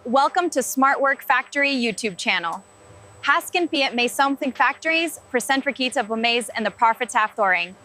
Welcome to SmartWork Factory YouTube channel. Hasken Piet med something factories present Rakita Bumays and the Profits Haftoring.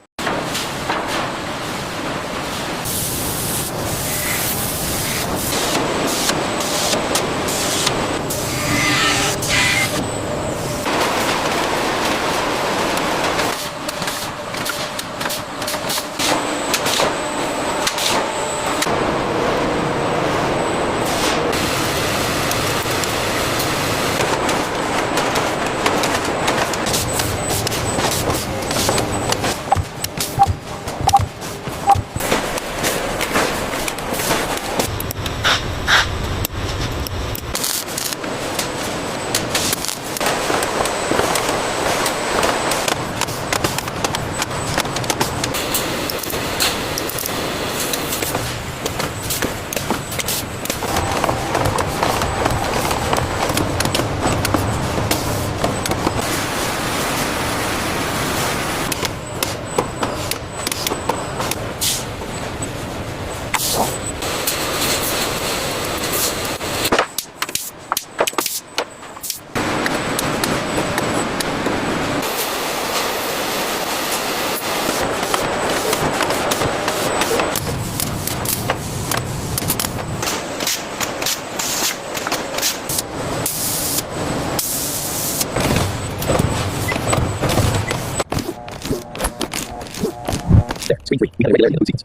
Screen 3. We have irregularity in the seats.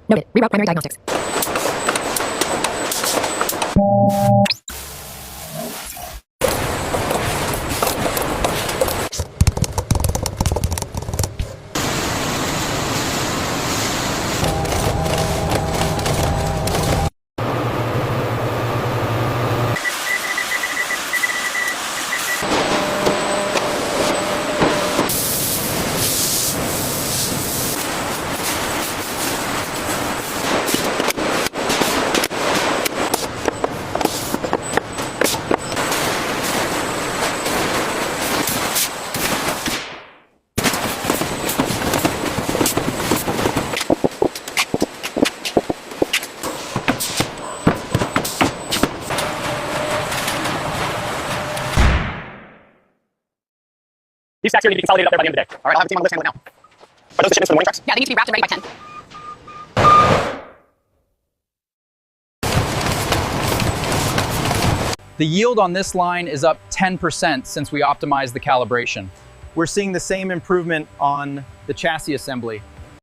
Noted. Reroute primary diagnostics. These stacks here need to be consolidated up there by the end of the day. All right, I'll have a team on the list handle it now. Are those the shipments for the morning trucks? Yeah, they need to be wrapped and ready by 10. The yield on this line is up 10% since we optimized the calibration. We're seeing the same improvement on the chassis assembly.